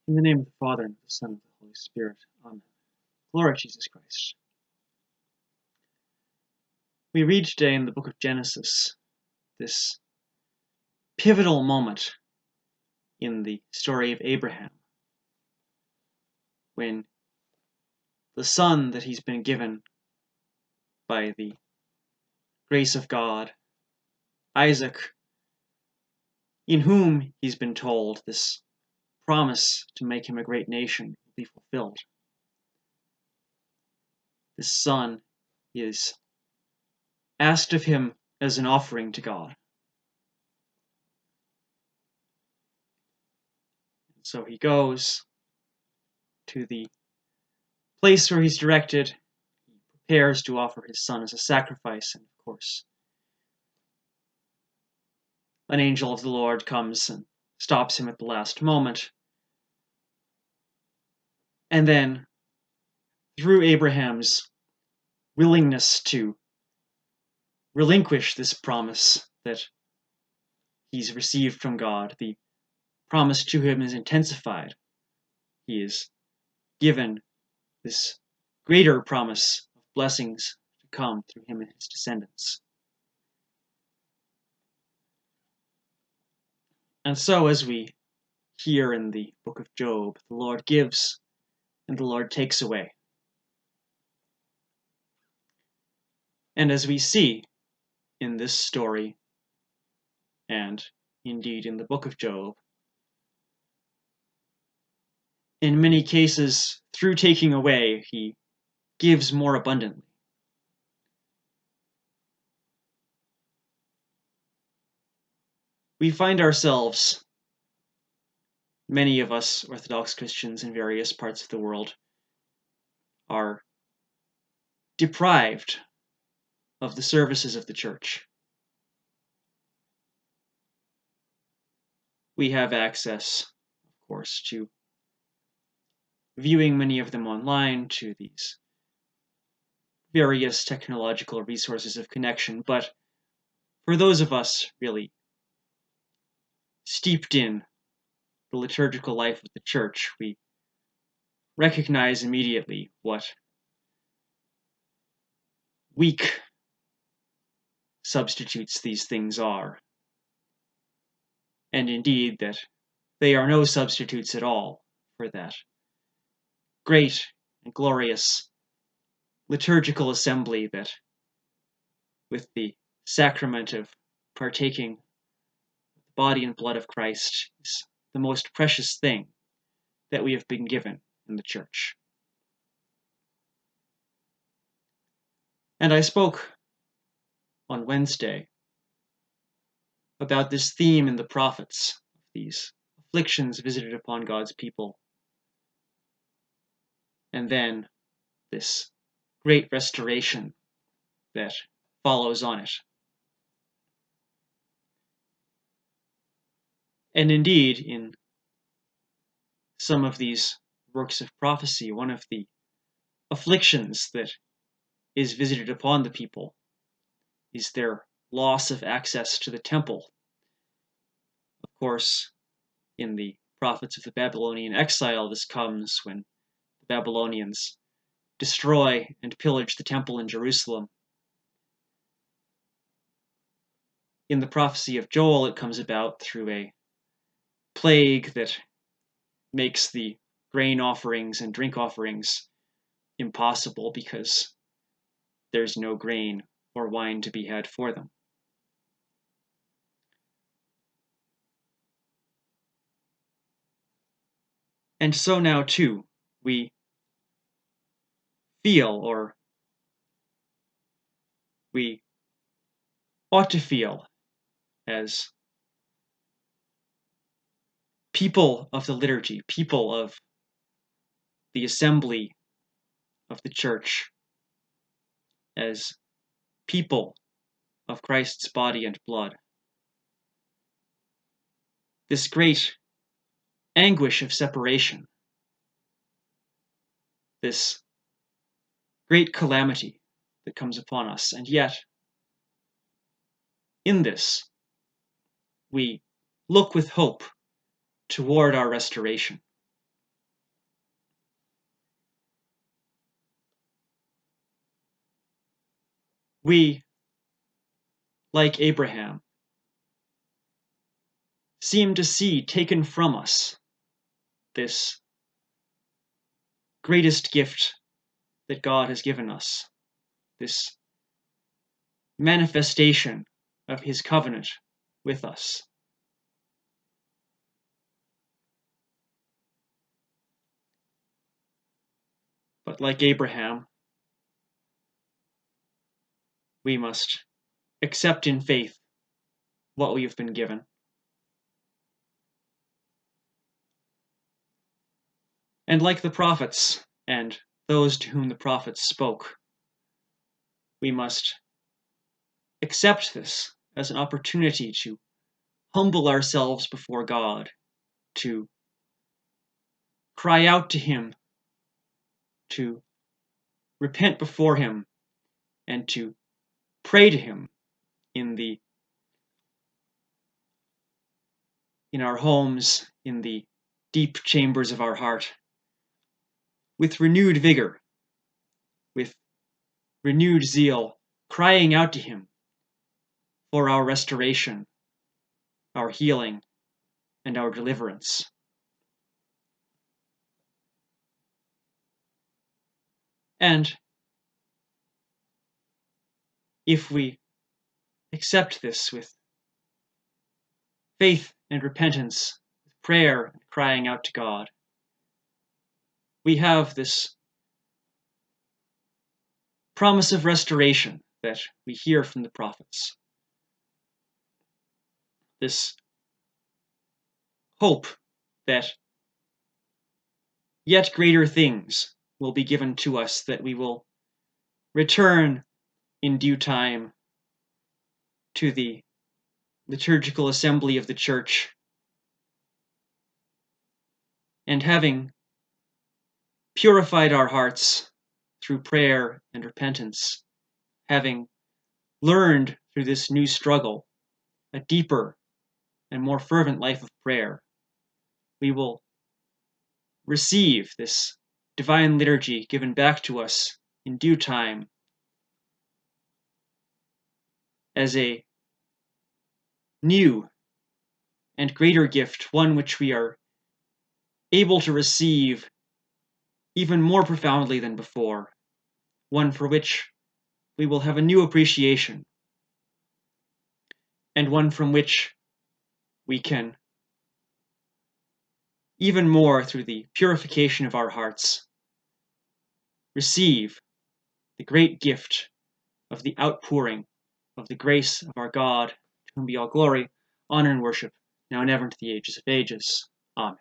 In the name of the Father, and of the Son, and of the Holy Spirit. Amen. Glory to Jesus Christ. We read today in the book of Genesis this pivotal moment in the story of Abraham, when the son that he's been given by the grace of God, Isaac, in whom he's been told this promise to make him a great nation will be fulfilled. This son is asked of him as an offering to God. So he goes to the place where he's directed. He prepares to offer his son as a sacrifice, and of course, an angel of the Lord comes and stops him at the last moment. And then, through Abraham's willingness to relinquish this promise that he's received from God, the promise to him is intensified. He is given this greater promise of blessings to come through him and his descendants. And so, as we hear in the book of Job, the Lord gives and the Lord takes away. And as we see in this story, and indeed in the book of Job, in many cases, through taking away, he gives more abundantly. We find ourselves, many of us Orthodox Christians in various parts of the world, are deprived of the services of the church. We have access, of course, to viewing many of them online, to these various technological resources of connection, but for those of us really steeped in the liturgical life of the church, we recognize immediately what weak substitutes these things are, and indeed that they are no substitutes at all for that great and glorious liturgical assembly that, with the sacrament of partaking of the body and blood of Christ, is the most precious thing that we have been given in the church. And I spoke on Wednesday about this theme in the prophets, these afflictions visited upon God's people, and then this great restoration that follows on it. And indeed, in some of these works of prophecy, one of the afflictions that is visited upon the people is their loss of access to the temple. Of course, in the prophets of the Babylonian exile, this comes when the Babylonians destroy and pillage the temple in Jerusalem. In the prophecy of Joel, it comes about through a plague that makes the grain offerings and drink offerings impossible because there's no grain or wine to be had for them. And so now, too, we feel, or we ought to feel, as people of the liturgy, people of the assembly of the church, as people of Christ's body and blood, this great anguish of separation, this great calamity that comes upon us, and yet in this we look with hope toward our restoration. we, like Abraham, seem to see taken from us this greatest gift that God has given us, this manifestation of his covenant with us. But like Abraham, we must accept in faith what we have been given. And like the prophets and those to whom the prophets spoke, we must accept this as an opportunity to humble ourselves before God, to cry out to him, to repent before him, and to pray to him in our homes, in the deep chambers of our heart, with renewed vigor, with renewed zeal, crying out to him for our restoration, our healing, and our deliverance. And if we accept this with faith and repentance, with prayer and crying out to God, we have this promise of restoration that we hear from the prophets. This hope that yet greater things will be given to us, that we will return in due time to the liturgical assembly of the Church, and having purified our hearts through prayer and repentance, having learned through this new struggle a deeper and more fervent life of prayer, we will receive this divine liturgy given back to us in due time as a new and greater gift, one which we are able to receive even more profoundly than before, one for which we will have a new appreciation, and one from which we can, even more through the purification of our hearts, receive the great gift of the outpouring of the grace of our God, to whom be all glory, honor, and worship, now and ever into the ages of ages. Amen.